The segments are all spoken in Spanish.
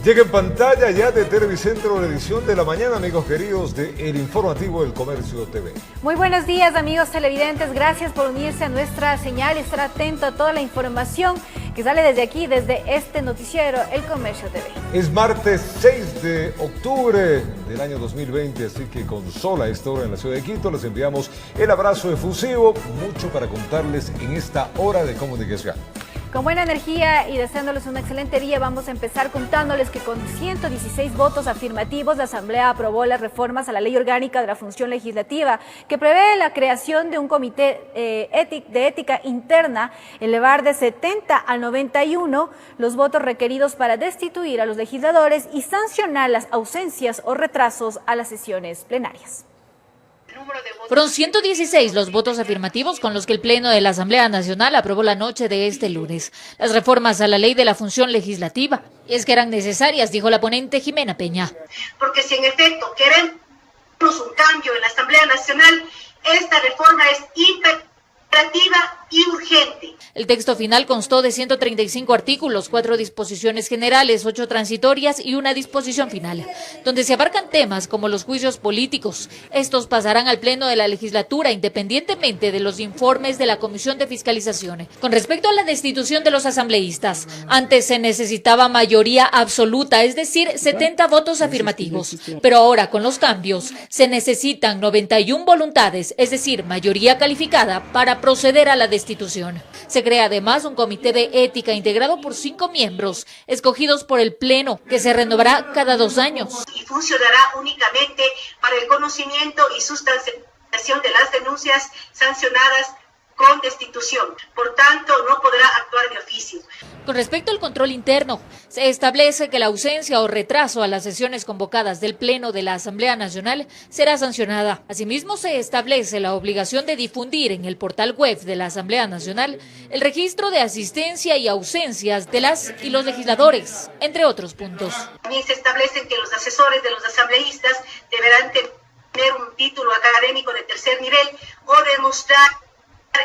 Llega en pantalla ya de Televicentro la edición de la mañana, amigos queridos, de El Informativo del Comercio TV. Muy buenos días, amigos televidentes. Gracias por unirse a nuestra señal y estar atento a toda la información que sale desde aquí, desde este noticiero, El Comercio TV. Es martes 6 de octubre del año 2020, así que con sol a esta hora en la ciudad de Quito les enviamos el abrazo efusivo, mucho para contarles en esta hora de comunicación. Con buena energía y deseándoles un excelente día, vamos a empezar contándoles que con 116 votos afirmativos, la Asamblea aprobó las reformas a la Ley Orgánica de la Función Legislativa, que prevé la creación de un comité de ética interna, elevar de 70 a 91 los votos requeridos para destituir a los legisladores y sancionar las ausencias o retrasos a las sesiones plenarias. Fueron 116 los votos afirmativos con los que el Pleno de la Asamblea Nacional aprobó la noche de este lunes las reformas a la Ley de la Función Legislativa. Y es que eran necesarias, dijo la ponente Jimena Peña. Porque si en efecto queremos un cambio en la Asamblea Nacional, esta reforma es imperativa y urgente. El texto final constó de 135 artículos, 4 disposiciones generales, 8 transitorias y una disposición final, donde se abarcan temas como los juicios políticos. Estos pasarán al Pleno de la Legislatura independientemente de los informes de la Comisión de Fiscalización. Con respecto a la destitución de los asambleístas, antes se necesitaba mayoría absoluta, es decir, 70 votos afirmativos, pero ahora con los cambios se necesitan 91 voluntades, es decir, mayoría calificada para proceder a la destitución. Se crea además un comité de ética integrado por 5 miembros, escogidos por el Pleno, que se renovará cada 2 años. Y funcionará únicamente para el conocimiento y sustanciación de las denuncias sancionadas con destitución. Por tanto, no podrá actuar de oficio. Con respecto al control interno, se establece que la ausencia o retraso a las sesiones convocadas del Pleno de la Asamblea Nacional será sancionada. Asimismo, se establece la obligación de difundir en el portal web de la Asamblea Nacional el registro de asistencia y ausencias de las y los legisladores, entre otros puntos. También se establecen que los asesores de los asambleístas deberán tener un título académico de tercer nivel o demostrar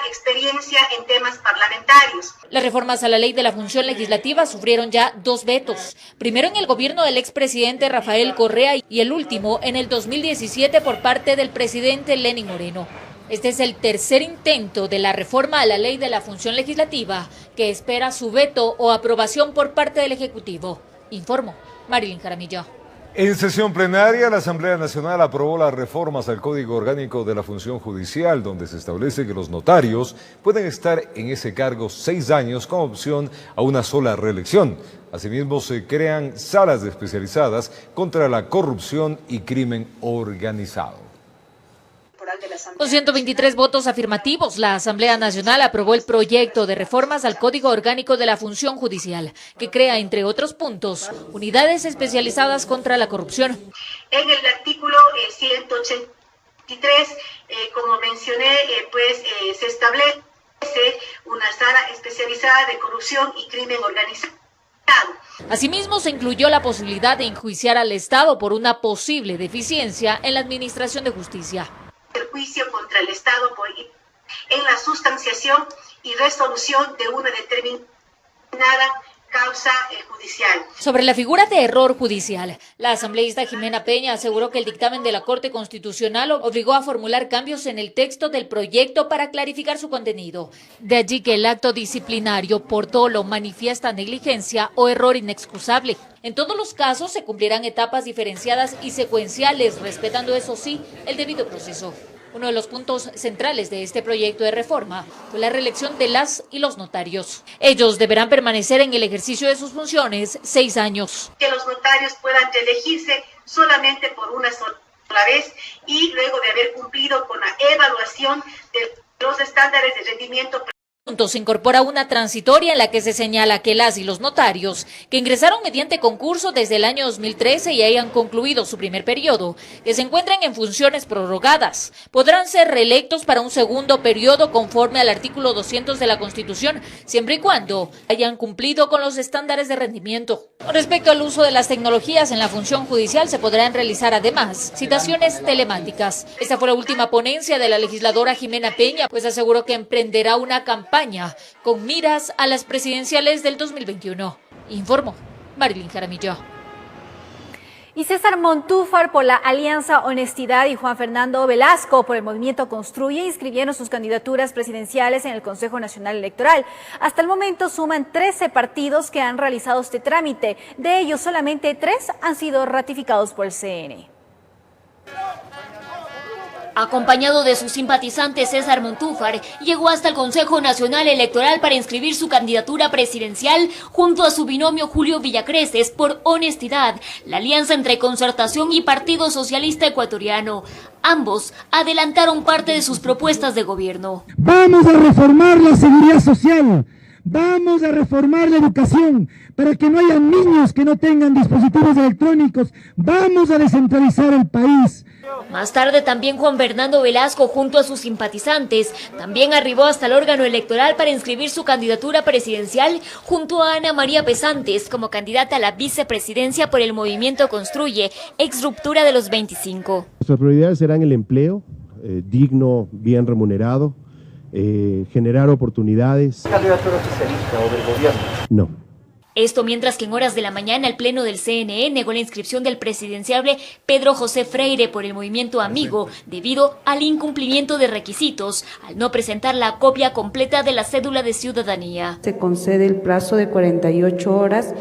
experiencia en temas parlamentarios. Las reformas a la Ley de la Función Legislativa sufrieron ya 2 vetos. Primero en el gobierno del expresidente Rafael Correa y el último en el 2017 por parte del presidente Lenín Moreno. Este es el tercer intento de la reforma a la Ley de la Función Legislativa que espera su veto o aprobación por parte del Ejecutivo. Informó Marilyn Jaramillo. En sesión plenaria, la Asamblea Nacional aprobó las reformas al Código Orgánico de la Función Judicial, donde se establece que los notarios pueden estar en ese cargo 6 años con opción a una sola reelección. Asimismo, se crean salas especializadas contra la corrupción y crimen organizado. Con 123 votos afirmativos, la Asamblea Nacional aprobó el proyecto de reformas al Código Orgánico de la Función Judicial, que crea, entre otros puntos, unidades especializadas contra la corrupción. En el artículo 183, como mencioné, se establece una sala especializada de corrupción y crimen organizado. Asimismo, se incluyó la posibilidad de enjuiciar al Estado por una posible deficiencia en la administración de justicia. El juicio contra el Estado en la sustanciación y resolución de una determinada causa judicial. Sobre la figura de error judicial, la asambleísta Jimena Peña aseguró que el dictamen de la Corte Constitucional obligó a formular cambios en el texto del proyecto para clarificar su contenido. De allí que el acto disciplinario por dolo manifiesta negligencia o error inexcusable. En todos los casos se cumplirán etapas diferenciadas y secuenciales, respetando, eso sí, el debido proceso. Uno de los puntos centrales de este proyecto de reforma fue la reelección de las y los notarios. Ellos deberán permanecer en el ejercicio de sus funciones 6 años. Que los notarios puedan reelegirse solamente por una sola vez y luego de haber cumplido con la evaluación de los estándares de rendimiento. Se incorpora una transitoria en la que se señala que las y los notarios que ingresaron mediante concurso desde el año 2013 y hayan concluido su primer periodo, que se encuentren en funciones prorrogadas, podrán ser reelectos para un segundo periodo conforme al artículo 200 de la Constitución, siempre y cuando hayan cumplido con los estándares de rendimiento. Con respecto al uso de las tecnologías en la función judicial, se podrán realizar además citaciones telemáticas. Esta fue la última ponencia de la legisladora Jimena Peña, pues aseguró que emprenderá una campaña con miras a las presidenciales del 2021. Informó Marilyn Jaramillo. Y César Montúfar por la Alianza Honestidad y Juan Fernando Velasco por el Movimiento Construye inscribieron sus candidaturas presidenciales en el Consejo Nacional Electoral. Hasta el momento suman 13 partidos que han realizado este trámite. De ellos, solamente 3 han sido ratificados por el CNE. Acompañado de sus simpatizantes, César Montúfar llegó hasta el Consejo Nacional Electoral para inscribir su candidatura presidencial junto a su binomio Julio Villacreces por Honestidad, la alianza entre Concertación y Partido Socialista Ecuatoriano. Ambos adelantaron parte de sus propuestas de gobierno. Vamos a reformar la seguridad social, vamos a reformar la educación para que no haya niños que no tengan dispositivos electrónicos, vamos a descentralizar el país. Más tarde también Juan Fernando Velasco junto a sus simpatizantes también arribó hasta el órgano electoral para inscribir su candidatura presidencial junto a Ana María Pesantes como candidata a la vicepresidencia por el Movimiento Construye, ex ruptura de los 25. Nuestras prioridades serán el empleo digno, bien remunerado, generar oportunidades. ¿Candidatura socialista o del gobierno? No. Esto mientras que en horas de la mañana el Pleno del CNE negó la inscripción del presidenciable Pedro José Freire por el Movimiento Amigo debido al incumplimiento de requisitos al no presentar la copia completa de la cédula de ciudadanía. Se concede el plazo de 48 horas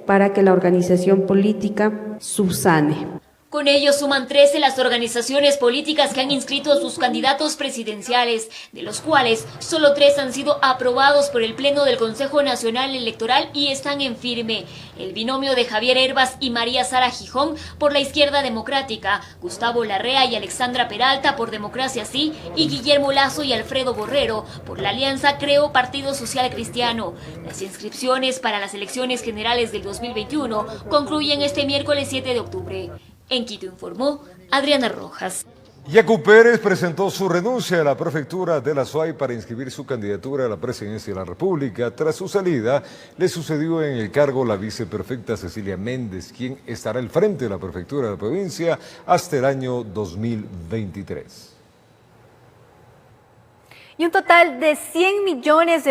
para que la organización política subsane. Con ello suman 13 las organizaciones políticas que han inscrito a sus candidatos presidenciales, de los cuales solo 3 han sido aprobados por el Pleno del Consejo Nacional Electoral y están en firme. El binomio de Javier Herbas y María Sara Gijón por la Izquierda Democrática, Gustavo Larrea y Alexandra Peralta por Democracia Sí y Guillermo Lazo y Alfredo Borrero por la Alianza Creo Partido Social Cristiano. Las inscripciones para las elecciones generales del 2021 concluyen este miércoles 7 de octubre. En Quito informó Adriana Rojas. Yacu Pérez presentó su renuncia a la prefectura de la SUAY para inscribir su candidatura a la presidencia de la República. Tras su salida, le sucedió en el cargo la viceprefecta Cecilia Méndez, quien estará al frente de la prefectura de la provincia hasta el año 2023. Y un total de $100 millones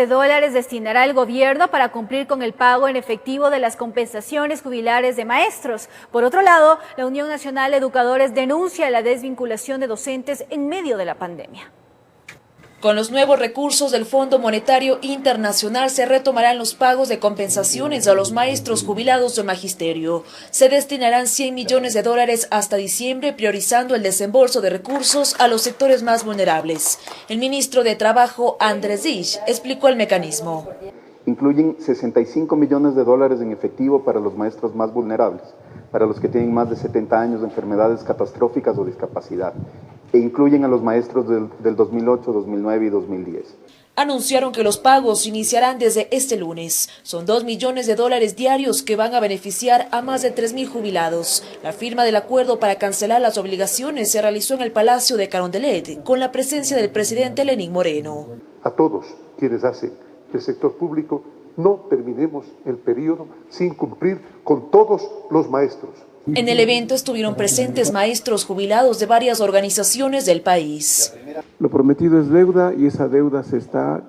destinará el gobierno para cumplir con el pago en efectivo de las compensaciones jubilares de maestros. Por otro lado, la Unión Nacional de Educadores denuncia la desvinculación de docentes en medio de la pandemia. Con los nuevos recursos del Fondo Monetario Internacional se retomarán los pagos de compensaciones a los maestros jubilados del magisterio. Se destinarán $100 millones hasta diciembre, priorizando el desembolso de recursos a los sectores más vulnerables. El ministro de Trabajo, Andrés Dish, explicó el mecanismo. Incluyen $65 millones en efectivo para los maestros más vulnerables, para los que tienen más de 70 años de enfermedades catastróficas o discapacidad, e incluyen a los maestros del 2008, 2009 y 2010. Anunciaron que los pagos iniciarán desde este lunes. Son $2 millones diarios que van a beneficiar a más de 3.000 jubilados. La firma del acuerdo para cancelar las obligaciones se realizó en el Palacio de Carondelet, con la presencia del presidente Lenín Moreno. A todos quienes hacen que el sector público no terminemos el periodo sin cumplir con todos los maestros. En el evento estuvieron presentes maestros jubilados de varias organizaciones del país. Lo prometido es deuda y esa deuda se está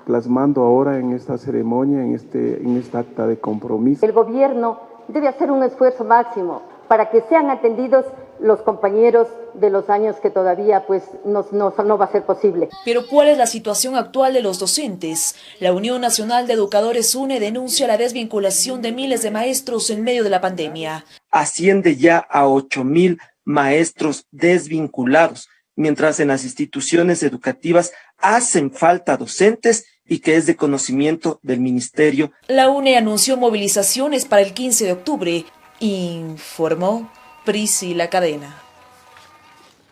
plasmando ahora en esta ceremonia, en esta acta de compromiso. El gobierno debe hacer un esfuerzo máximo para que sean atendidos los compañeros de los años que todavía no va a ser posible. Pero ¿cuál es la situación actual de los docentes? La Unión Nacional de Educadores UNE denuncia la desvinculación de miles de maestros en medio de la pandemia. Asciende ya a 8.000 maestros desvinculados, mientras en las instituciones educativas hacen falta docentes y que es de conocimiento del Ministerio. La UNE anunció movilizaciones para el 15 de octubre, informó Priscila Cadena.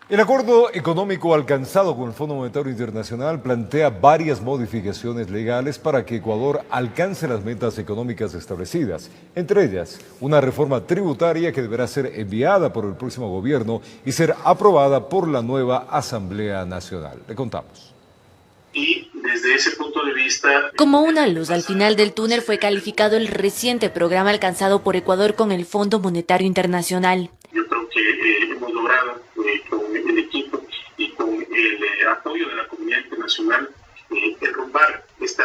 El acuerdo económico alcanzado con el Fondo Monetario Internacional plantea varias modificaciones legales para que Ecuador alcance las metas económicas establecidas. Entre ellas, una reforma tributaria que deberá ser enviada por el próximo gobierno y ser aprobada por la nueva Asamblea Nacional. Le contamos. Y desde ese punto de vista... Como una luz al final del túnel fue calificado el reciente programa alcanzado por Ecuador con el Fondo Monetario Internacional. Yo creo que hemos logrado con el equipo y con el apoyo de la comunidad internacional derrumbar esta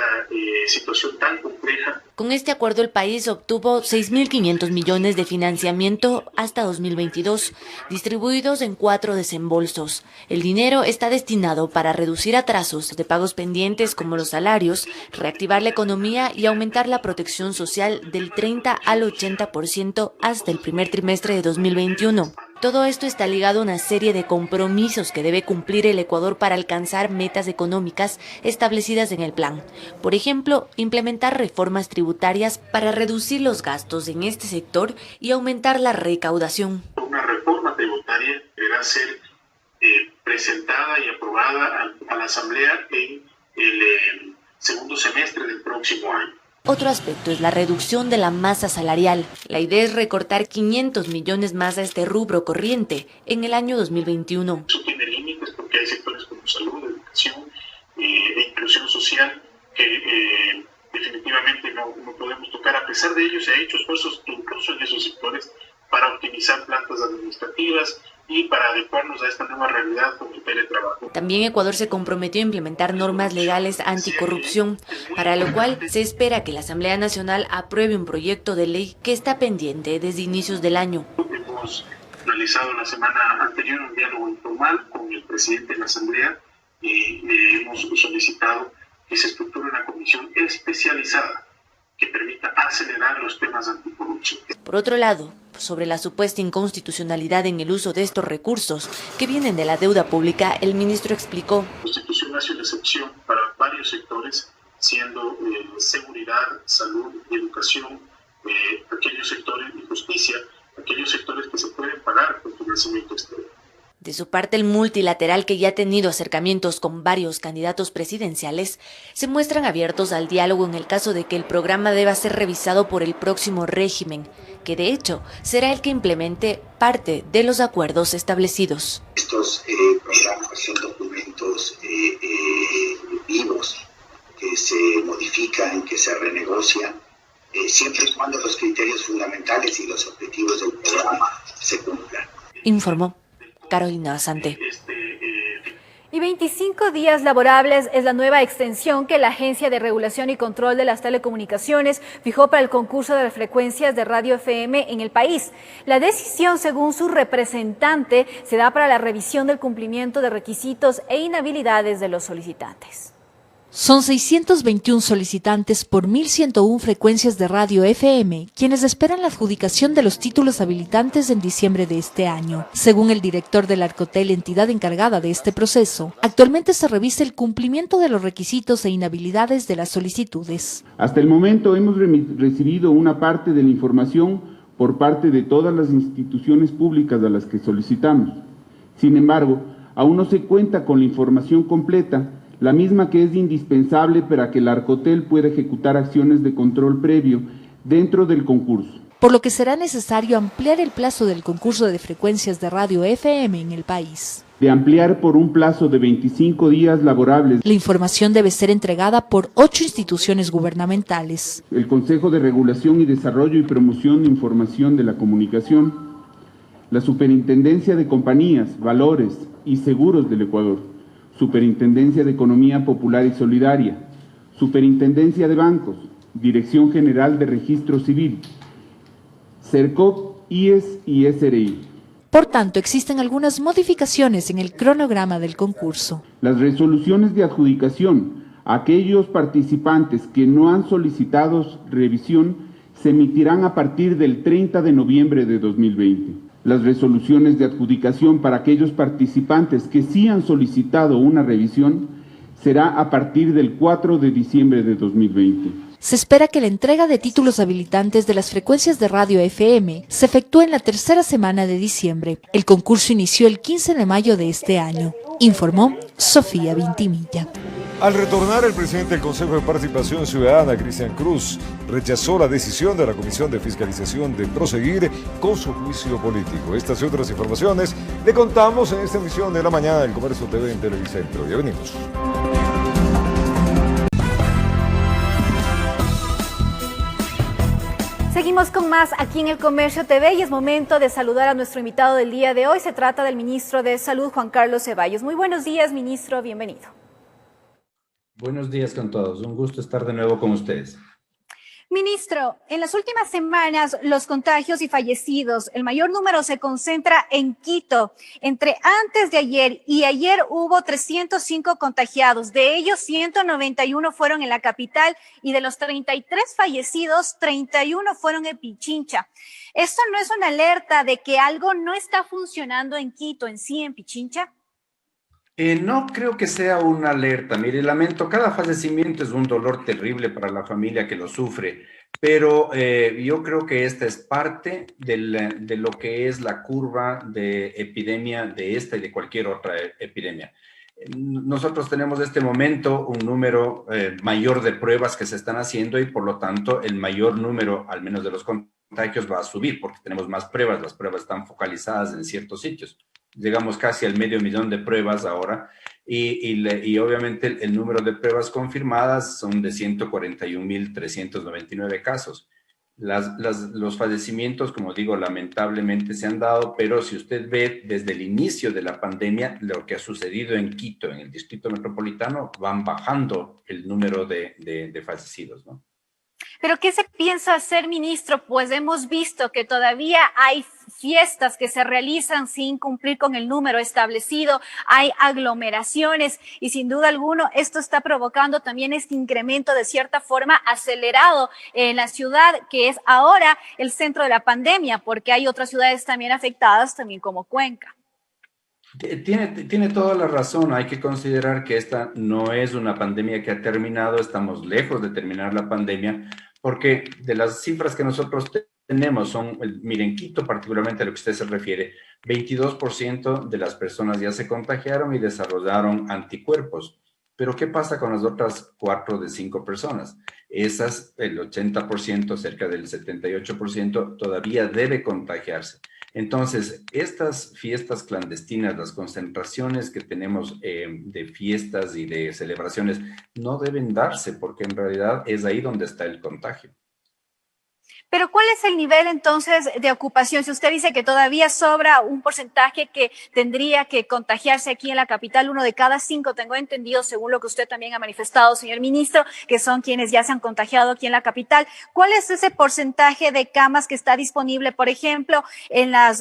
situación tan compleja Con este acuerdo el país obtuvo 6.500 millones de financiamiento hasta 2022, distribuidos en 4 desembolsos. El dinero está destinado para reducir atrasos de pagos pendientes como los salarios, reactivar la economía y aumentar la protección social del 30 al 80% hasta el primer trimestre de 2021. Todo esto está ligado a una serie de compromisos que debe cumplir el Ecuador para alcanzar metas económicas establecidas en el plan. Por ejemplo, implementar reformas tributarias para reducir los gastos en este sector y aumentar la recaudación. Una reforma tributaria deberá ser presentada y aprobada a la Asamblea en el segundo semestre del próximo año. Otro aspecto es la reducción de la masa salarial. La idea es recortar 500 millones más a este rubro corriente en el año 2021. Eso tiene límites porque hay sectores como salud, educación e inclusión social que definitivamente no podemos tocar. A pesar de ello, se ha hecho esfuerzos incluso en esos sectores para optimizar plantas administrativas y para adecuarnos a esta nueva realidad con el teletrabajo. También Ecuador se comprometió a implementar normas legales anticorrupción, para lo cual se espera que la Asamblea Nacional apruebe un proyecto de ley que está pendiente desde inicios del año. Hemos realizado la semana anterior un diálogo informal con el presidente de la Asamblea y hemos solicitado que se estructure una comisión especializada que permita acelerar los temas anticorrupción. Por otro lado, sobre la supuesta inconstitucionalidad en el uso de estos recursos que vienen de la deuda pública, el ministro explicó: La Constitución hace una excepción para varios sectores, siendo seguridad, salud y educación, aquellos sectores y justicia, aquellos sectores que se pueden pagar con financiamiento exterior. De su parte, el multilateral, que ya ha tenido acercamientos con varios candidatos presidenciales, se muestran abiertos al diálogo en el caso de que el programa deba ser revisado por el próximo régimen, que de hecho será el que implemente parte de los acuerdos establecidos. Estos programas son documentos vivos que se modifican, que se renegocian, siempre y cuando los criterios fundamentales y los objetivos del programa se cumplan. Informó Carolina Basante. Y 25 días laborables es la nueva extensión que la Agencia de Regulación y Control de las Telecomunicaciones fijó para el concurso de frecuencias de radio FM en el país. La decisión, según su representante, se da para la revisión del cumplimiento de requisitos e inhabilidades de los solicitantes. Son 621 solicitantes por 1.101 frecuencias de radio FM, quienes esperan la adjudicación de los títulos habilitantes en diciembre de este año. Según el director del Arcotel, entidad encargada de este proceso, actualmente se revisa el cumplimiento de los requisitos e inhabilidades de las solicitudes. Hasta el momento hemos recibido una parte de la información por parte de todas las instituciones públicas a las que solicitamos. Sin embargo, aún no se cuenta con la información completa, la misma que es indispensable para que el Arcotel pueda ejecutar acciones de control previo dentro del concurso. Por lo que será necesario ampliar el plazo del concurso de frecuencias de radio FM en el país. De ampliar por un plazo de 25 días laborables. La información debe ser entregada por 8 instituciones gubernamentales: el Consejo de Regulación y Desarrollo y Promoción de Información de la Comunicación, la Superintendencia de Compañías, Valores y Seguros del Ecuador, Superintendencia de Economía Popular y Solidaria, Superintendencia de Bancos, Dirección General de Registro Civil, CERCOP, IES y SRI. Por tanto, existen algunas modificaciones en el cronograma del concurso. Las resoluciones de adjudicación a aquellos participantes que no han solicitado revisión se emitirán a partir del 30 de noviembre de 2020. Las resoluciones de adjudicación para aquellos participantes que sí han solicitado una revisión será a partir del 4 de diciembre de 2020. Se espera que la entrega de títulos habilitantes de las frecuencias de radio FM se efectúe en la tercera semana de diciembre. El concurso inició el 15 de mayo de este año, informó Sofía Vintimilla. Al retornar, el presidente del Consejo de Participación Ciudadana, Cristian Cruz, rechazó la decisión de la Comisión de Fiscalización de proseguir con su juicio político. Estas y otras informaciones le contamos en esta emisión de la mañana del Comercio TV en Televicentro. Ya venimos. Seguimos con más aquí en el Comercio TV y es momento de saludar a nuestro invitado del día de hoy. Se trata del ministro de Salud, Juan Carlos Ceballos. Muy buenos días, ministro, bienvenido. Buenos días con todos, un gusto estar de nuevo con ustedes. Ministro, en las últimas semanas los contagios y fallecidos, el mayor número se concentra en Quito. Entre antes de ayer y ayer hubo 305 contagiados, de ellos 191 fueron en la capital y de los 33 fallecidos, 31 fueron en Pichincha. ¿Esto no es una alerta de que algo no está funcionando en Quito, en sí, en Pichincha? No creo que sea una alerta. Mire, lamento, cada fallecimiento es un dolor terrible para la familia que lo sufre, pero yo creo que esta es parte de lo que es la curva de epidemia de esta y de cualquier otra epidemia. Nosotros tenemos en este momento un número mayor de pruebas que se están haciendo y por lo tanto el mayor número, al menos de los contagios, va a subir porque tenemos más pruebas. Las pruebas están focalizadas en ciertos sitios. Llegamos casi al 500,000 de pruebas ahora y obviamente el número de pruebas confirmadas son de 141,399 casos. Los fallecimientos, como digo, lamentablemente se han dado, pero si usted ve desde el inicio de la pandemia, lo que ha sucedido en Quito, en el distrito metropolitano, van bajando el número de fallecidos, ¿no? ¿Pero qué se piensa hacer, ministro? Pues hemos visto que todavía hay fiestas que se realizan sin cumplir con el número establecido, hay aglomeraciones y sin duda alguna esto está provocando también este incremento de cierta forma acelerado en la ciudad que es ahora el centro de la pandemia, porque hay otras ciudades también afectadas, también como Cuenca. Tiene toda la razón. Hay que considerar que esta no es una pandemia que ha terminado, estamos lejos de terminar la pandemia, porque de las cifras que nosotros tenemos son, miren, Quito particularmente a lo que usted se refiere, 22% de las personas ya se contagiaron y desarrollaron anticuerpos. Pero ¿qué pasa con las otras 4 de 5 personas? Esas, el 80%, cerca del 78%, todavía debe contagiarse. Entonces, estas fiestas clandestinas, las concentraciones que tenemos de fiestas y de celebraciones, no deben darse porque en realidad es ahí donde está el contagio. Pero ¿cuál es el nivel entonces de ocupación? Si usted dice que todavía sobra un porcentaje que tendría que contagiarse aquí en la capital, 1 de cada 5, tengo entendido, según lo que usted también ha manifestado, señor ministro, que son quienes ya se han contagiado aquí en la capital. ¿Cuál es ese porcentaje de camas que está disponible, por ejemplo, en la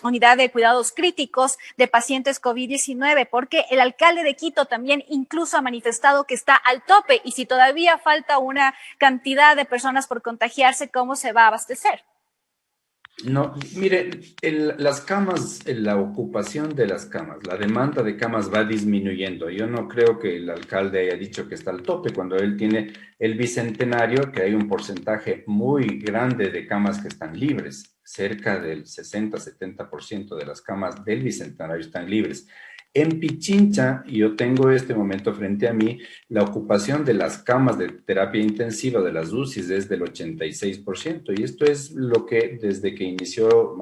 unidad de cuidados críticos de pacientes COVID-19? Porque el alcalde de Quito también incluso ha manifestado que está al tope y si todavía falta una cantidad de personas por contagiar, ¿cómo se va a abastecer? No, mire, las camas, la ocupación de las camas, la demanda de camas va disminuyendo. Yo no creo que el alcalde haya dicho que está al tope cuando él tiene el bicentenario, que hay un porcentaje muy grande de camas que están libres. Cerca del 60-70% de las camas del bicentenario están libres. En Pichincha, yo tengo este momento frente a mí, la ocupación de las camas de terapia intensiva de las UCIs es del 86%, y esto es lo que desde que inició,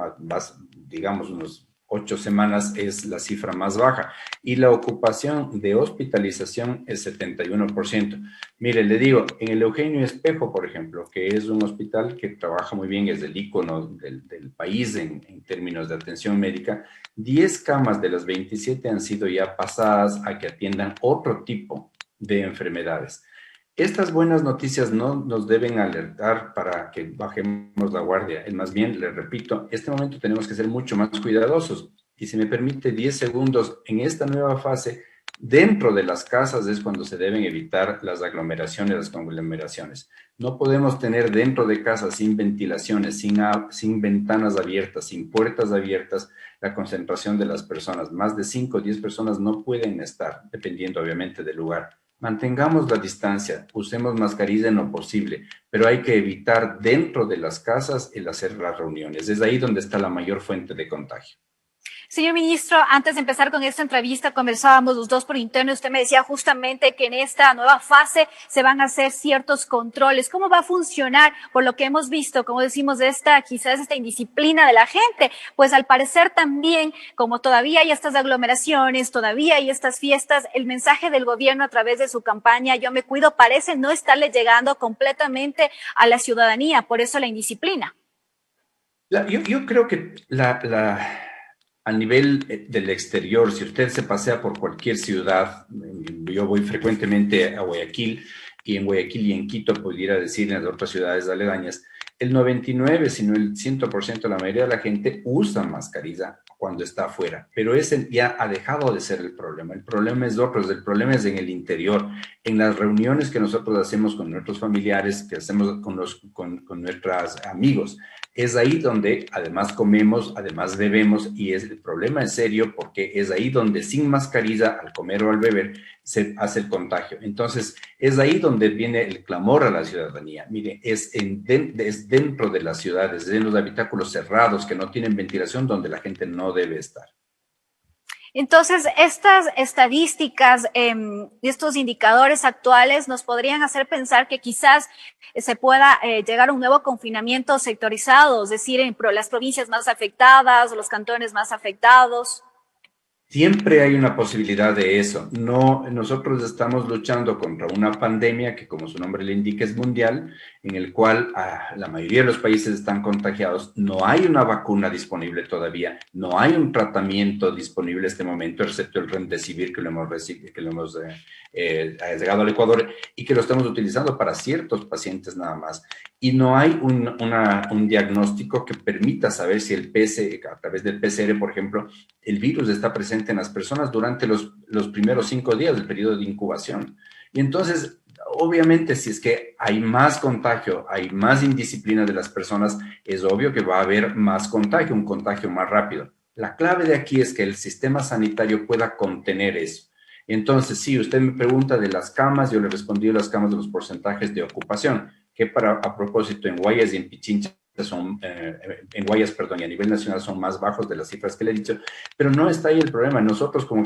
digamos, unos 8 semanas es la cifra más baja, y la ocupación de hospitalización es 71%. Mire, le digo, en el Eugenio Espejo, por ejemplo, que es un hospital que trabaja muy bien, es el ícono del país en términos de atención médica, 10 camas de las 27 han sido ya pasadas a que atiendan otro tipo de enfermedades. Estas buenas noticias no nos deben alertar para que bajemos la guardia. Más bien, les repito, en este momento tenemos que ser mucho más cuidadosos. Y si me permite 10 segundos, en esta nueva fase, dentro de las casas es cuando se deben evitar las aglomeraciones, las conglomeraciones. No podemos tener dentro de casas sin ventilaciones, sin ventanas abiertas, sin puertas abiertas, la concentración de las personas. Más de 5 o 10 personas no pueden estar, dependiendo obviamente del lugar. Mantengamos la distancia, usemos mascarilla en lo posible, pero hay que evitar dentro de las casas el hacer las reuniones. Es ahí donde está la mayor fuente de contagio. Señor ministro, antes de empezar con esta entrevista, conversábamos los dos por interno. Usted me decía justamente que en esta nueva fase se van a hacer ciertos controles. ¿Cómo va a funcionar? Por lo que hemos visto, como decimos, quizás esta indisciplina de la gente. Pues al parecer también, como todavía hay estas aglomeraciones, todavía hay estas fiestas, el mensaje del gobierno a través de su campaña Yo Me Cuido parece no estarle llegando completamente a la ciudadanía. Por eso la indisciplina. Yo creo que a nivel del exterior, si usted se pasea por cualquier ciudad, yo voy frecuentemente a Guayaquil y en Guayaquil y en Quito, pudiera decir, en las otras ciudades aledañas, el 99, sino el 100%, la mayoría de la gente usa mascarilla cuando está afuera, pero ese ya ha dejado de ser el problema. El problema es otro, el problema es en el interior, en las reuniones que nosotros hacemos con nuestros familiares, que hacemos con nuestros amigos. Es ahí donde además comemos, además bebemos, y el problema es serio porque es ahí donde sin mascarilla, al comer o al beber, se hace el contagio. Entonces, es ahí donde viene el clamor a la ciudadanía. Mire, es dentro de las ciudades, en los habitáculos cerrados que no tienen ventilación, donde la gente no debe estar. Entonces, estas estadísticas y estos indicadores actuales nos podrían hacer pensar que quizás se pueda llegar a un nuevo confinamiento sectorizado, es decir, en las provincias más afectadas, los cantones más afectados. Siempre hay una posibilidad de eso. No, nosotros estamos luchando contra una pandemia que, como su nombre le indica, es mundial, en el cual la mayoría de los países están contagiados. No hay una vacuna disponible todavía, no hay un tratamiento disponible en este momento, excepto el Remdesivir que lo hemos llegado al Ecuador y que lo estamos utilizando para ciertos pacientes nada más. Y no hay un diagnóstico que permita saber si a través del PCR, por ejemplo, el virus está presente en las personas durante los primeros 5 días del periodo de incubación. Y entonces, obviamente, si es que hay más contagio, hay más indisciplina de las personas, es obvio que va a haber más contagio, un contagio más rápido. La clave de aquí es que el sistema sanitario pueda contener eso. Entonces, si usted me pregunta de las camas, yo le respondí de las camas de los porcentajes de ocupación, que a propósito en Guayas y en Pichincha en Guayas, perdón, y a nivel nacional son más bajos de las cifras que le he dicho, pero no está ahí el problema. Nosotros como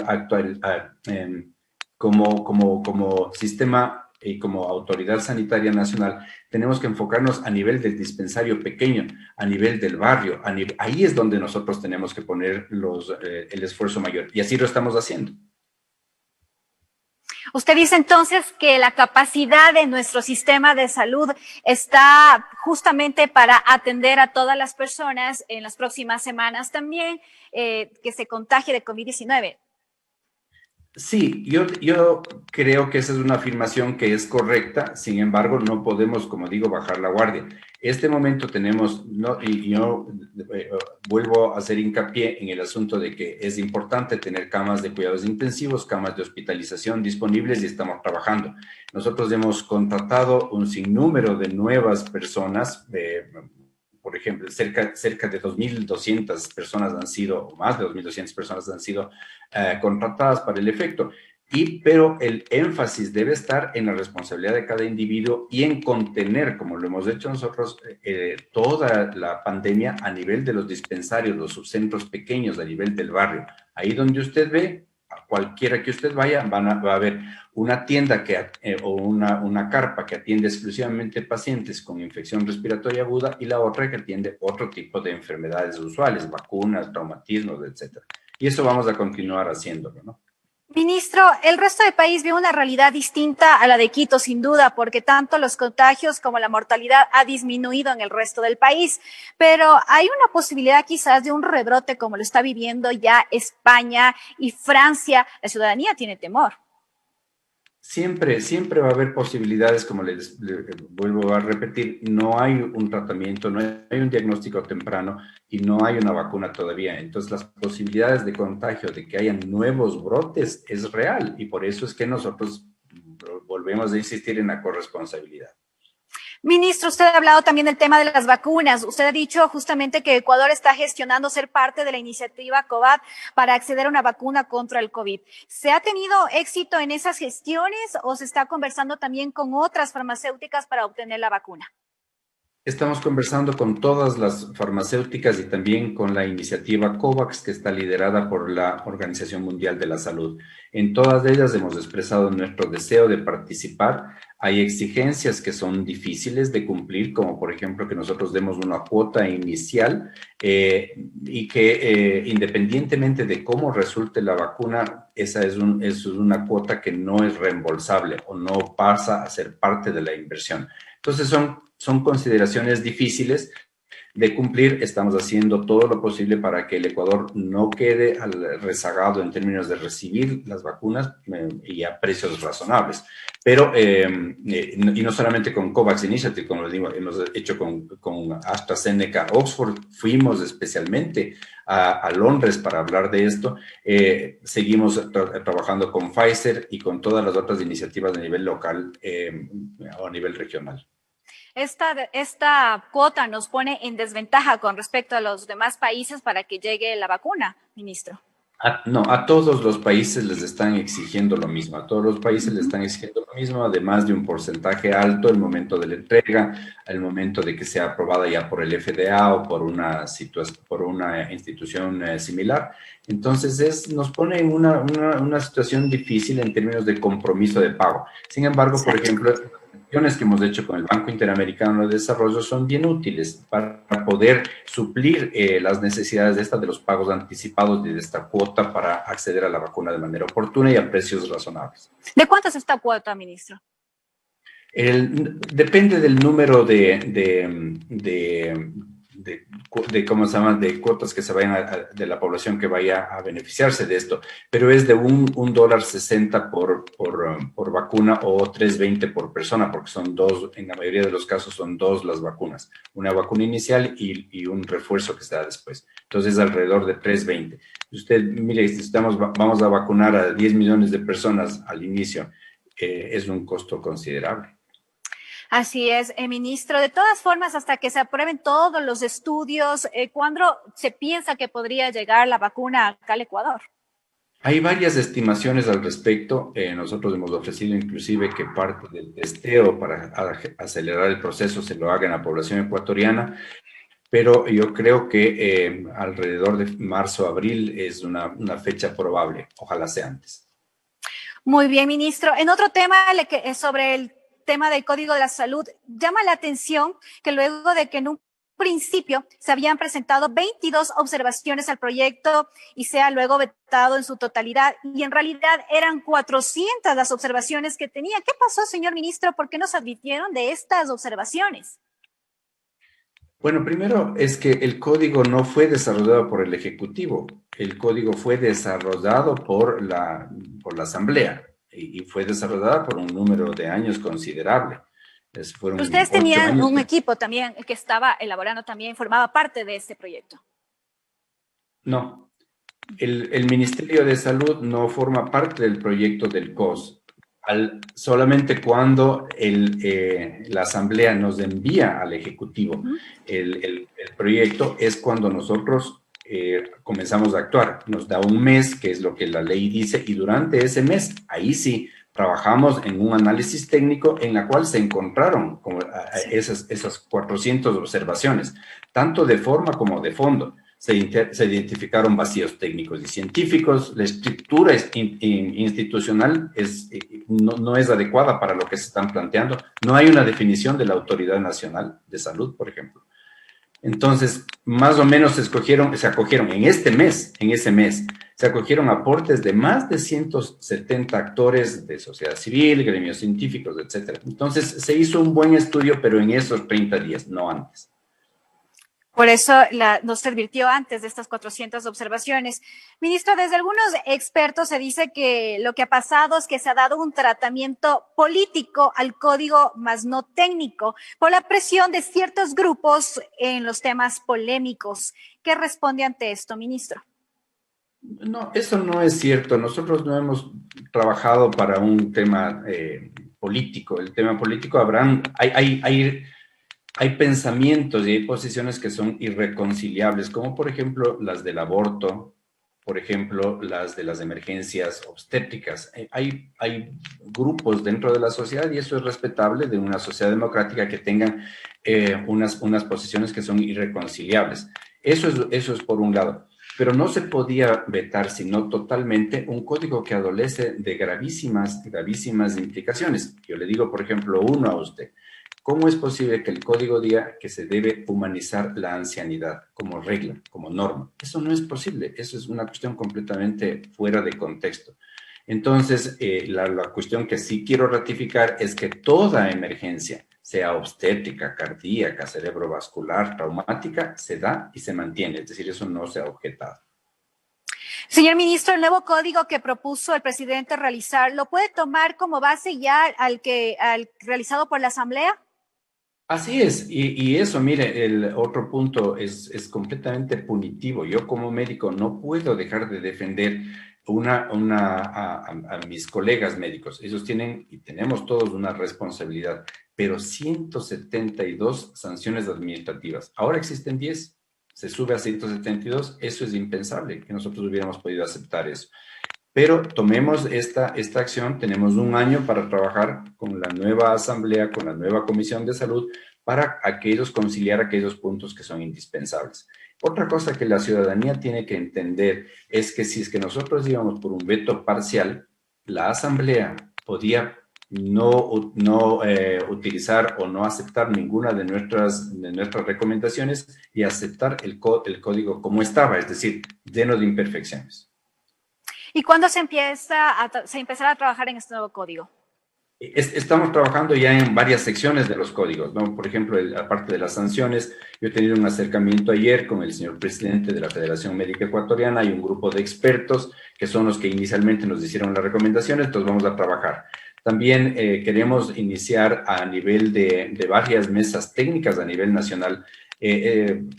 sistema y como autoridad sanitaria nacional tenemos que enfocarnos a nivel del dispensario pequeño, a nivel del barrio, ahí es donde nosotros tenemos que poner el esfuerzo mayor, y así lo estamos haciendo. Usted dice entonces que la capacidad de nuestro sistema de salud está justamente para atender a todas las personas en las próximas semanas también que se contagie de COVID-19. Sí, yo creo que esa es una afirmación que es correcta, sin embargo, no podemos, como digo, bajar la guardia. Este momento tenemos, y yo vuelvo a hacer hincapié en el asunto de que es importante tener camas de cuidados intensivos, camas de hospitalización disponibles y estamos trabajando. Nosotros hemos contratado un sinnúmero de nuevas personas, por ejemplo, cerca de 2.200 personas han sido, o más de 2.200 personas han sido contratadas para el efecto. Pero el énfasis debe estar en la responsabilidad de cada individuo y en contener, como lo hemos hecho nosotros, toda la pandemia a nivel de los dispensarios, los subcentros pequeños, a nivel del barrio. Ahí donde usted ve, a cualquiera que usted vaya, va a haber una tienda o una carpa que atiende exclusivamente pacientes con infección respiratoria aguda y la otra que atiende otro tipo de enfermedades usuales, vacunas, traumatismos, etc. Y eso vamos a continuar haciéndolo, ¿no? Ministro, el resto del país vive una realidad distinta a la de Quito, sin duda, porque tanto los contagios como la mortalidad ha disminuido en el resto del país. Pero hay una posibilidad quizás de un rebrote como lo está viviendo ya España y Francia. La ciudadanía tiene temor. Siempre va a haber posibilidades, como les vuelvo a repetir, no hay un tratamiento, no hay un diagnóstico temprano y no hay una vacuna todavía. Entonces las posibilidades de contagio, de que hayan nuevos brotes, es real y por eso es que nosotros volvemos a insistir en la corresponsabilidad. Ministro, usted ha hablado también del tema de las vacunas. Usted ha dicho justamente que Ecuador está gestionando ser parte de la iniciativa COVAD para acceder a una vacuna contra el COVID. ¿Se ha tenido éxito en esas gestiones o se está conversando también con otras farmacéuticas para obtener la vacuna? Estamos conversando con todas las farmacéuticas y también con la iniciativa COVAX, que está liderada por la Organización Mundial de la Salud. En todas ellas hemos expresado nuestro deseo de participar. Hay exigencias que son difíciles de cumplir, como por ejemplo que nosotros demos una cuota inicial y que independientemente de cómo resulte la vacuna, esa es una cuota que no es reembolsable o no pasa a ser parte de la inversión. Entonces son consideraciones difíciles, de cumplir, estamos haciendo todo lo posible para que el Ecuador no quede rezagado en términos de recibir las vacunas y a precios razonables. Pero, y no solamente con COVAX Initiative, como les digo, hemos hecho con AstraZeneca, Oxford, fuimos especialmente a Londres para hablar de esto. Seguimos trabajando con Pfizer y con todas las otras iniciativas a nivel local o a nivel regional. Esta cuota nos pone en desventaja con respecto a los demás países para que llegue la vacuna, ministro. No, a todos los países les están exigiendo lo mismo, a todos los países les están exigiendo lo mismo, además de un porcentaje alto el momento de la entrega, al momento de que sea aprobada ya por el FDA o por una institución similar. Entonces nos pone en una situación difícil en términos de compromiso de pago. Sin embargo, por ejemplo, que hemos hecho con el Banco Interamericano de Desarrollo son bien útiles para poder suplir las necesidades de los pagos anticipados de esta cuota para acceder a la vacuna de manera oportuna y a precios razonables. ¿De cuánto es esta cuota, ministro? Depende del número ¿cómo se llama? De cuotas que se vayan de la población que vaya a beneficiarse de esto, pero es de $1.60 por vacuna o $3.20 por persona, porque son dos, en la mayoría de los casos son dos las vacunas, una vacuna inicial y un refuerzo que se da después. Entonces, alrededor de $3.20. Usted, mire, si vamos a vacunar a 10 millones de personas al inicio, es un costo considerable. Así es, ministro. De todas formas, hasta que se aprueben todos los estudios, ¿cuándo se piensa que podría llegar la vacuna acá al Ecuador? Hay varias estimaciones al respecto. Nosotros hemos ofrecido inclusive que parte del testeo para acelerar el proceso se lo haga en la población ecuatoriana, pero yo creo que alrededor de marzo, abril es una fecha probable. Ojalá sea antes. Muy bien, ministro. En otro tema sobre el tema del Código de la Salud, llama la atención que luego de que en un principio se habían presentado 22 observaciones al proyecto y sea luego vetado en su totalidad, y en realidad eran 400 las observaciones que tenía. ¿Qué pasó, señor ministro? ¿Por qué nos advirtieron de estas observaciones? Bueno, primero es que el código no fue desarrollado por el Ejecutivo, el código fue desarrollado por la Asamblea. Y fue desarrollada por un número de años considerable. Ustedes tenían un equipo también que estaba elaborando también, formaba parte de este proyecto. No, el Ministerio de Salud no forma parte del proyecto del COS. Solamente cuando la Asamblea nos envía al Ejecutivo el proyecto es cuando nosotros comenzamos a actuar. Nos da un mes, que es lo que la ley dice, y durante ese mes, ahí sí, trabajamos en un análisis técnico en la cual se encontraron como esas 400 observaciones, tanto de forma como de fondo. Se identificaron vacíos técnicos y científicos, la estructura institucional no es adecuada para lo que se están planteando, no hay una definición de la Autoridad Nacional de Salud, por ejemplo. Entonces, más o menos se acogieron en ese mes, se acogieron aportes de más de 170 actores de sociedad civil, gremios científicos, etc. Entonces, se hizo un buen estudio, pero en esos 30 días, no antes. Por eso nos advirtió antes de estas 400 observaciones. Ministro, desde algunos expertos se dice que lo que ha pasado es que se ha dado un tratamiento político al código, más no técnico, por la presión de ciertos grupos en los temas polémicos. ¿Qué responde ante esto, ministro? No, eso no es cierto. Nosotros no hemos trabajado para un tema político. El tema político hay pensamientos y hay posiciones que son irreconciliables, como por ejemplo las del aborto, por ejemplo las de las emergencias obstétricas. Hay grupos dentro de la sociedad, y eso es respetable, de una sociedad democrática, que tengan unas posiciones que son irreconciliables. Eso es por un lado. Pero no se podía vetar, sino totalmente, un código que adolece de gravísimas implicaciones. Yo le digo, por ejemplo, uno a usted. ¿Cómo es posible que el código diga que se debe humanizar la ancianidad como regla, como norma? Eso no es posible, eso es una cuestión completamente fuera de contexto. Entonces, la cuestión que sí quiero ratificar es que toda emergencia sea obstétrica, cardíaca, cerebrovascular, traumática, se da y se mantiene, es decir, eso no se ha objetado. Señor ministro, el nuevo código que propuso el presidente realizar, ¿lo puede tomar como base ya al realizado por la Asamblea? Así es, y eso, mire, el otro punto es completamente punitivo. Yo como médico no puedo dejar de defender a mis colegas médicos. Ellos tienen y tenemos todos una responsabilidad, pero 172 sanciones administrativas. Ahora existen 10. Se sube a 172, eso es impensable, que nosotros hubiéramos podido aceptar eso. Pero tomemos esta acción, tenemos un año para trabajar con la nueva asamblea, con la nueva comisión de salud, para conciliar aquellos puntos que son indispensables. Otra cosa que la ciudadanía tiene que entender es que si es que nosotros íbamos por un veto parcial, la asamblea podía no utilizar o no aceptar ninguna de nuestras recomendaciones y aceptar el código como estaba, es decir, lleno de imperfecciones. ¿Y cuándo se empezará a trabajar en este nuevo código? Estamos trabajando ya en varias secciones de los códigos, ¿no? Por ejemplo, aparte de las sanciones, yo he tenido un acercamiento ayer con el señor presidente de la Federación Médica Ecuatoriana. Hay un grupo de expertos que son los que inicialmente nos hicieron las recomendaciones, entonces vamos a trabajar. También queremos iniciar a nivel de varias mesas técnicas a nivel nacional,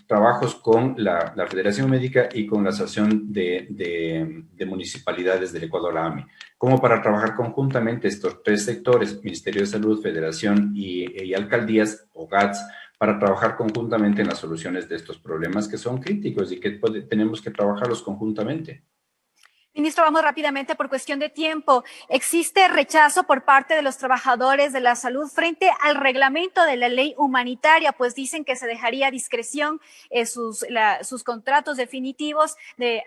trabajos con la Federación Médica y con la Asociación de Municipalidades del Ecuador, AME, como para trabajar conjuntamente estos tres sectores, Ministerio de Salud, Federación y Alcaldías o GATS, para trabajar conjuntamente en las soluciones de estos problemas que son críticos y que tenemos que trabajarlos conjuntamente. Ministro, vamos rápidamente por cuestión de tiempo. ¿Existe rechazo por parte de los trabajadores de la salud frente al reglamento de la ley humanitaria? Pues dicen que se dejaría a discreción sus contratos definitivos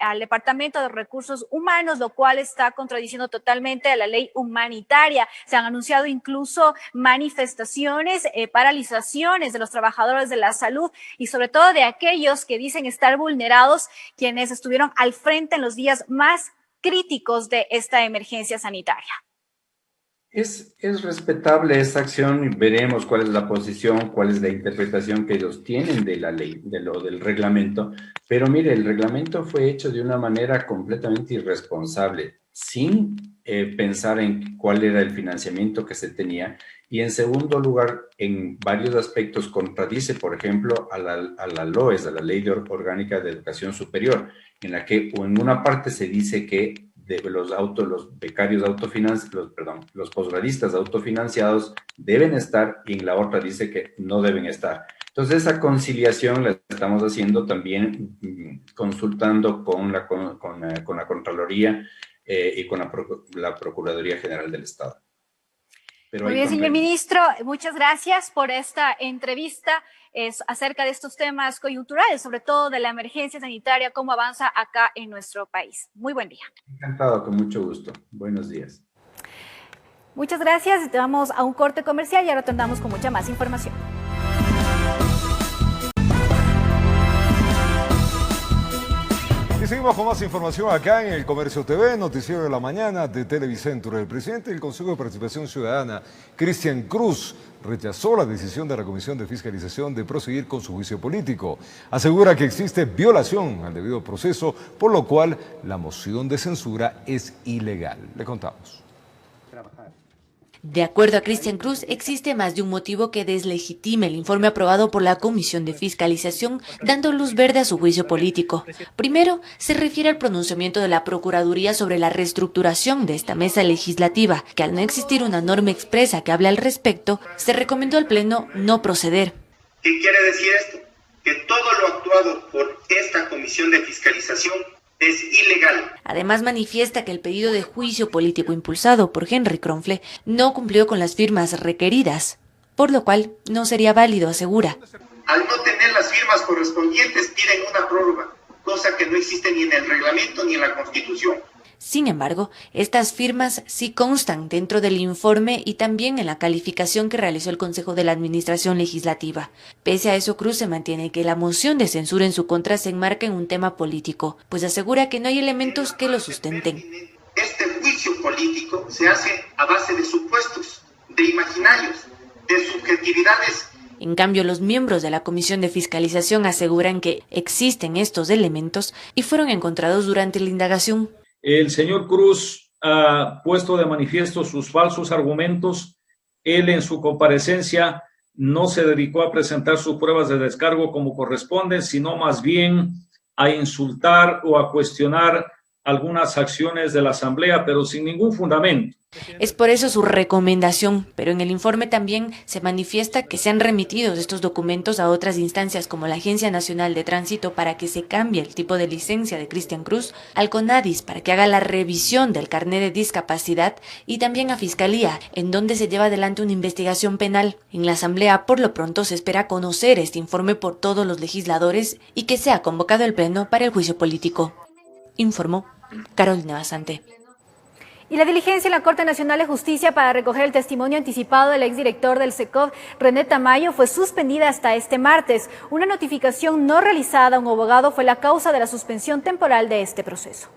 al Departamento de Recursos Humanos, lo cual está contradiciendo totalmente a la ley humanitaria. Se han anunciado incluso manifestaciones, paralizaciones de los trabajadores de la salud y sobre todo de aquellos que dicen estar vulnerados, quienes estuvieron al frente en los días más críticos de esta emergencia sanitaria. Es respetable esa acción y veremos cuál es la posición, cuál es la interpretación que ellos tienen de la ley, del reglamento. Pero mire, el reglamento fue hecho de una manera completamente irresponsable, sin pensar en cuál era el financiamiento que se tenía. Y en segundo lugar, en varios aspectos contradice, por ejemplo, a la LOES, a la Ley Orgánica de Educación Superior, en la que en una parte se dice que los becarios los posgradistas autofinanciados deben estar, y en la otra dice que no deben estar. Entonces esa conciliación la estamos haciendo también consultando con la Contraloría y con la Procuraduría General del Estado. Muy bien, señor ministro, muchas gracias por esta entrevista acerca de estos temas coyunturales, sobre todo de la emergencia sanitaria, cómo avanza acá en nuestro país. Muy buen día. Encantado, con mucho gusto. Buenos días. Muchas gracias. Vamos a un corte comercial y ahora retornamos con mucha más información. Y seguimos con más información acá en el Comercio TV, Noticiero de la Mañana de Televicentro. El presidente del Consejo de Participación Ciudadana, Cristian Cruz, rechazó la decisión de la Comisión de Fiscalización de proseguir con su juicio político. Asegura que existe violación al debido proceso, por lo cual la moción de censura es ilegal. Le contamos. De acuerdo a Cristian Cruz, existe más de un motivo que deslegitime el informe aprobado por la Comisión de Fiscalización, dando luz verde a su juicio político. Primero, se refiere al pronunciamiento de la Procuraduría sobre la reestructuración de esta mesa legislativa, que al no existir una norma expresa que hable al respecto, se recomendó al Pleno no proceder. ¿Qué quiere decir esto? Que todo lo actuado por esta Comisión de Fiscalización es ilegal. Además manifiesta que el pedido de juicio político impulsado por Henry Kronfle no cumplió con las firmas requeridas, por lo cual no sería válido, asegura. Al no tener las firmas correspondientes piden una prórroga, cosa que no existe ni en el reglamento ni en la Constitución. Sin embargo, estas firmas sí constan dentro del informe y también en la calificación que realizó el Consejo de la Administración Legislativa. Pese a eso, Cruz se mantiene que la moción de censura en su contra se enmarca en un tema político, pues asegura que no hay elementos que lo sustenten. Este juicio político se hace a base de supuestos, de imaginarios, de subjetividades. En cambio, los miembros de la Comisión de Fiscalización aseguran que existen estos elementos y fueron encontrados durante la indagación. El señor Cruz ha puesto de manifiesto sus falsos argumentos. Él en su comparecencia no se dedicó a presentar sus pruebas de descargo como corresponden, sino más bien a insultar o a cuestionar algunas acciones de la Asamblea, pero sin ningún fundamento. Es por eso su recomendación, pero en el informe también se manifiesta que se han remitido estos documentos a otras instancias como la Agencia Nacional de Tránsito para que se cambie el tipo de licencia de Cristian Cruz, al CONADIS para que haga la revisión del carnet de discapacidad y también a Fiscalía, en donde se lleva adelante una investigación penal. En la Asamblea, por lo pronto, se espera conocer este informe por todos los legisladores y que sea convocado el Pleno para el juicio político. Informó Carolina Basante. Y la diligencia en la Corte Nacional de Justicia para recoger el testimonio anticipado del exdirector del SECOV, René Tamayo, fue suspendida hasta este martes. Una notificación no realizada a un abogado fue la causa de la suspensión temporal de este proceso.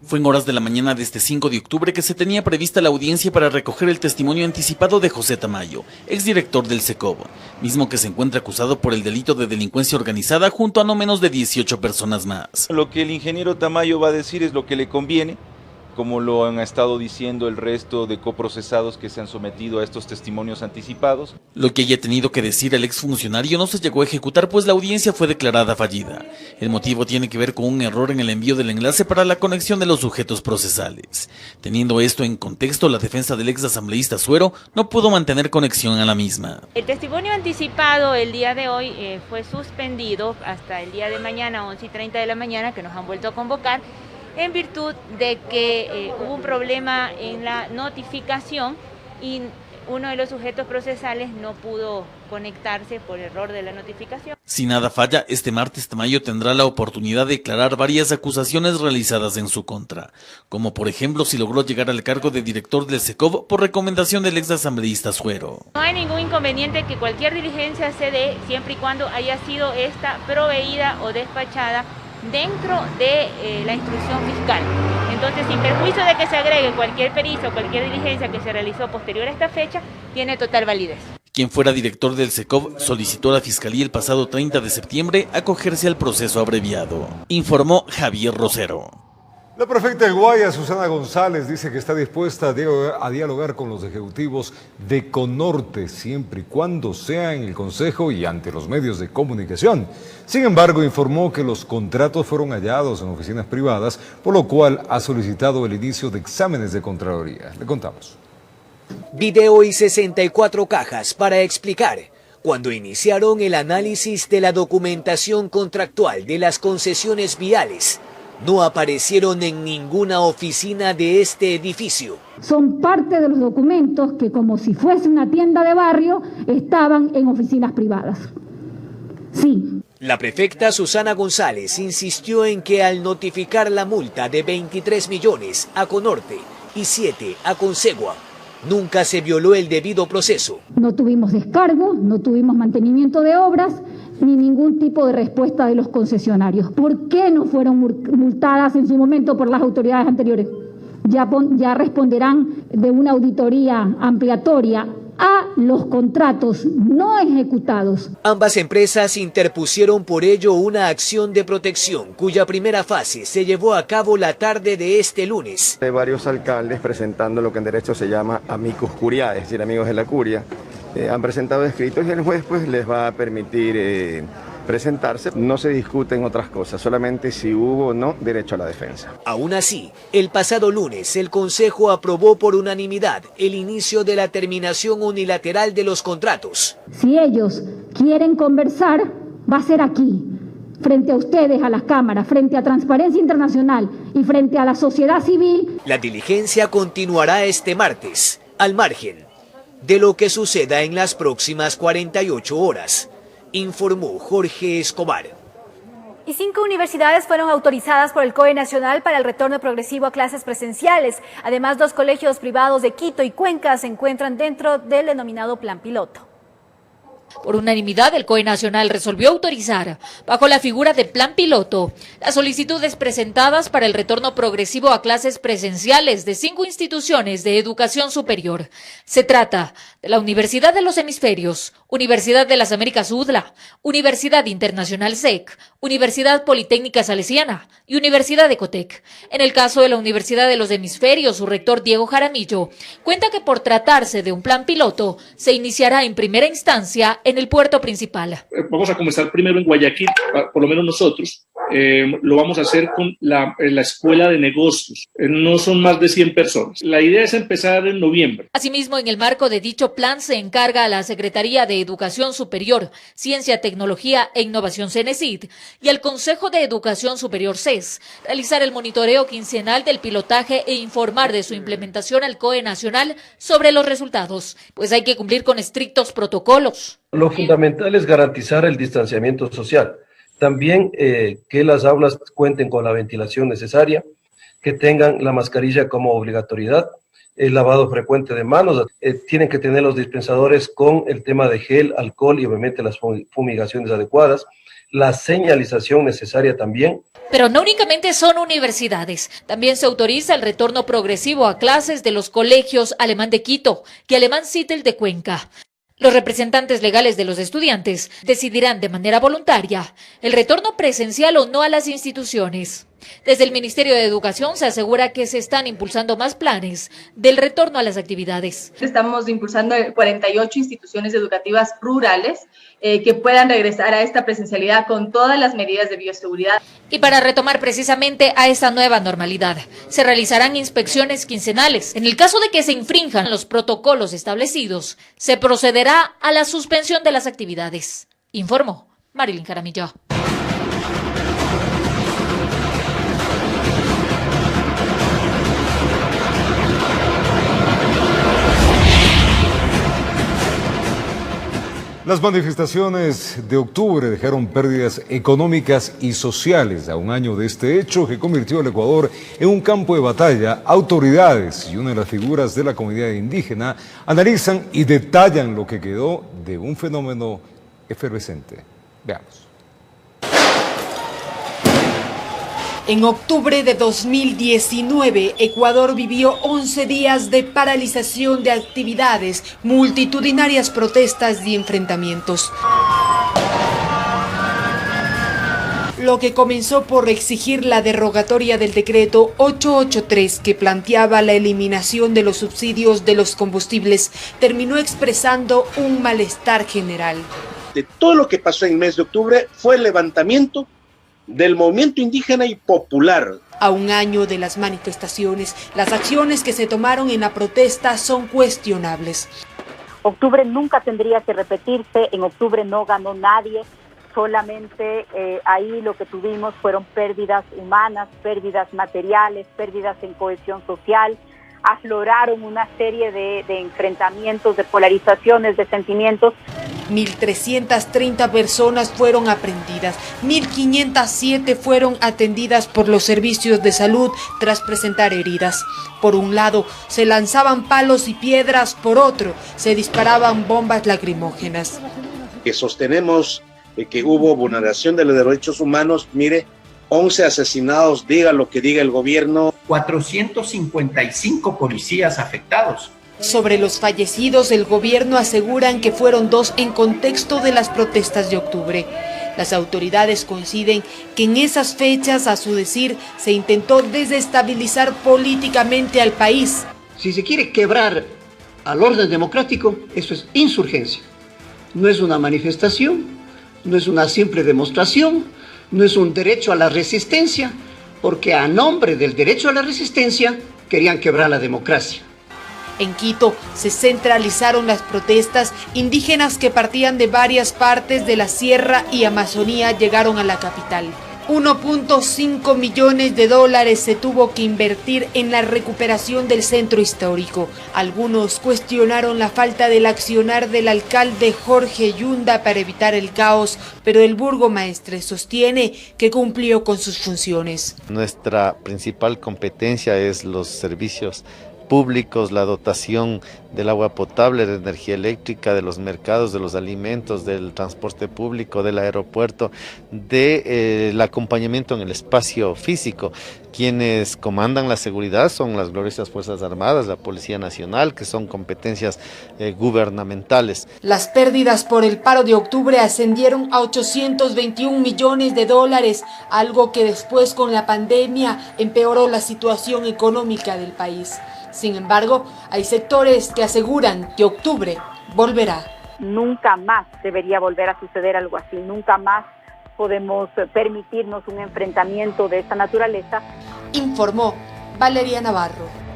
Fue en horas de la mañana de este 5 de octubre que se tenía prevista la audiencia para recoger el testimonio anticipado de José Tamayo, exdirector del SECOV, mismo que se encuentra acusado por el delito de delincuencia organizada junto a no menos de 18 personas más. Lo que el ingeniero Tamayo va a decir es lo que le conviene, como lo han estado diciendo el resto de coprocesados que se han sometido a estos testimonios anticipados. Lo que haya tenido que decir el exfuncionario no se llegó a ejecutar, pues la audiencia fue declarada fallida. El motivo tiene que ver con un error en el envío del enlace para la conexión de los sujetos procesales. Teniendo esto en contexto, la defensa del exasambleísta Suero no pudo mantener conexión a la misma. El testimonio anticipado el día de hoy fue suspendido hasta el día de mañana, 11:30 de la mañana, que nos han vuelto a convocar, en virtud de que hubo un problema en la notificación y uno de los sujetos procesales no pudo conectarse por error de la notificación. Si nada falla, este martes Tamayo tendrá la oportunidad de declarar varias acusaciones realizadas en su contra, como por ejemplo si logró llegar al cargo de director del SECOV por recomendación del exasambleísta Suero. No hay ningún inconveniente que cualquier diligencia se dé siempre y cuando haya sido esta proveída o despachada dentro de la instrucción fiscal. Entonces, sin perjuicio de que se agregue cualquier pericia o cualquier diligencia que se realizó posterior a esta fecha, tiene total validez. Quien fuera director del SECOV solicitó a la Fiscalía el pasado 30 de septiembre acogerse al proceso abreviado, informó Javier Rosero. La prefecta del Guaya, Susana González, dice que está dispuesta a dialogar con los ejecutivos de Conorte, siempre y cuando sea en el Consejo y ante los medios de comunicación. Sin embargo, informó que los contratos fueron hallados en oficinas privadas, por lo cual ha solicitado el inicio de exámenes de Contraloría. Le contamos. Video y 64 cajas para explicar cuando iniciaron el análisis de la documentación contractual de las concesiones viales. No aparecieron en ninguna oficina de este edificio. Son parte de los documentos que, como si fuese una tienda de barrio, estaban en oficinas privadas. Sí. La prefecta Susana González insistió en que al notificar la multa de 23 millones a Conorte y 7 a Consegua, nunca se violó el debido proceso. No tuvimos descargo, no tuvimos mantenimiento de obras, ni ningún tipo de respuesta de los concesionarios. ¿Por qué no fueron multadas en su momento por las autoridades anteriores? Ya responderán de una auditoría ampliatoria a los contratos no ejecutados. Ambas empresas interpusieron por ello una acción de protección, cuya primera fase se llevó a cabo la tarde de este lunes. Hay varios alcaldes presentando lo que en derecho se llama amicus curiae, es decir, amigos de la curia. Han presentado escritos y el juez pues les va a permitir presentarse. No se discuten otras cosas, solamente si hubo o no derecho a la defensa. Aún así, el pasado lunes el Consejo aprobó por unanimidad el inicio de la terminación unilateral de los contratos. Si ellos quieren conversar, va a ser aquí, frente a ustedes, a las cámaras, frente a Transparencia Internacional y frente a la sociedad civil. La diligencia continuará este martes, al margen de lo que suceda en las próximas 48 horas, informó Jorge Escobar. Y 5 universidades fueron autorizadas por el COE Nacional para el retorno progresivo a clases presenciales. Además, 2 colegios privados de Quito y Cuenca se encuentran dentro del denominado Plan Piloto. Por unanimidad, el COE Nacional resolvió autorizar, bajo la figura de plan piloto, las solicitudes presentadas para el retorno progresivo a clases presenciales de 5 instituciones de educación superior. Se trata de la Universidad de los Hemisferios, Universidad de las Américas UDLA, Universidad Internacional SEC, Universidad Politécnica Salesiana y Universidad Ecotec. En el caso de la Universidad de los Hemisferios, su rector Diego Jaramillo cuenta que por tratarse de un plan piloto, se iniciará en primera instancia en el puerto principal. Vamos a comenzar primero en Guayaquil, por lo menos nosotros. Lo vamos a hacer con la Escuela de Negocios. No son más de 100 personas. La idea es empezar en noviembre. Asimismo, en el marco de dicho plan se encarga a la Secretaría de Educación Superior, Ciencia, Tecnología e Innovación CENESID y al Consejo de Educación Superior CES realizar el monitoreo quincenal del pilotaje e informar de su implementación al COE Nacional sobre los resultados, pues hay que cumplir con estrictos protocolos. Lo fundamental es garantizar el distanciamiento social. También que las aulas cuenten con la ventilación necesaria, que tengan la mascarilla como obligatoriedad, el lavado frecuente de manos, tienen que tener los dispensadores con el tema de gel, alcohol y obviamente las fumigaciones adecuadas, la señalización necesaria también. Pero no únicamente son universidades, también se autoriza el retorno progresivo a clases de los colegios Alemán de Quito y Alemán Citel de Cuenca. Los representantes legales de los estudiantes decidirán de manera voluntaria el retorno presencial o no a las instituciones. Desde el Ministerio de Educación se asegura que se están impulsando más planes del retorno a las actividades. Estamos impulsando 48 instituciones educativas rurales que puedan regresar a esta presencialidad con todas las medidas de bioseguridad. Y para retomar precisamente a esta nueva normalidad, se realizarán inspecciones quincenales. En el caso de que se infrinjan los protocolos establecidos, se procederá a la suspensión de las actividades, informó Marilyn Jaramillo. Las manifestaciones de octubre dejaron pérdidas económicas y sociales. A un año de este hecho que convirtió al Ecuador en un campo de batalla, autoridades y una de las figuras de la comunidad indígena analizan y detallan lo que quedó de un fenómeno efervescente. Veamos. En octubre de 2019, Ecuador vivió 11 días de paralización de actividades, multitudinarias protestas y enfrentamientos. Lo que comenzó por exigir la derogatoria del decreto 883 que planteaba la eliminación de los subsidios de los combustibles, terminó expresando un malestar general. De todo lo que pasó en el mes de octubre fue el levantamiento del movimiento indígena y popular. A un año de las manifestaciones, las acciones que se tomaron en la protesta son cuestionables. Octubre nunca tendría que repetirse, en octubre no ganó nadie, solamente ahí lo que tuvimos fueron pérdidas humanas, pérdidas materiales, pérdidas en cohesión social. Afloraron una serie de enfrentamientos, de polarizaciones, de sentimientos. 1.330 personas fueron aprehendidas, 1.507 fueron atendidas por los servicios de salud tras presentar heridas. Por un lado, se lanzaban palos y piedras, por otro, se disparaban bombas lacrimógenas. Que sostenemos que hubo vulneración de los derechos humanos, mire, 11 asesinados, diga lo que diga el gobierno. 455 policías afectados. Sobre los fallecidos, el gobierno aseguran que fueron 2 en contexto de las protestas de octubre. Las autoridades coinciden que en esas fechas, a su decir, se intentó desestabilizar políticamente al país. Si se quiere quebrar al orden democrático, eso es insurgencia. No es una manifestación, no es una simple demostración, no es un derecho a la resistencia, porque a nombre del derecho a la resistencia querían quebrar la democracia. En Quito se centralizaron las protestas. Indígenas que partían de varias partes de la Sierra y Amazonía llegaron a la capital. 1.5 millones de dólares se tuvo que invertir en la recuperación del centro histórico. Algunos cuestionaron la falta del accionar del alcalde Jorge Yunda para evitar el caos, pero el burgomaestre sostiene que cumplió con sus funciones. Nuestra principal competencia es los servicios públicos, la dotación del agua potable, de energía eléctrica, de los mercados, de los alimentos, del transporte público, del aeropuerto, del acompañamiento en el espacio físico. Quienes comandan la seguridad son las gloriosas Fuerzas Armadas, la Policía Nacional, que son competencias gubernamentales. Las pérdidas por el paro de octubre ascendieron a 821 millones de dólares, algo que después con la pandemia empeoró la situación económica del país. Sin embargo, hay sectores que aseguran que octubre volverá. Nunca más debería volver a suceder algo así, nunca más podemos permitirnos un enfrentamiento de esta naturaleza. Informó Valeria Navarro.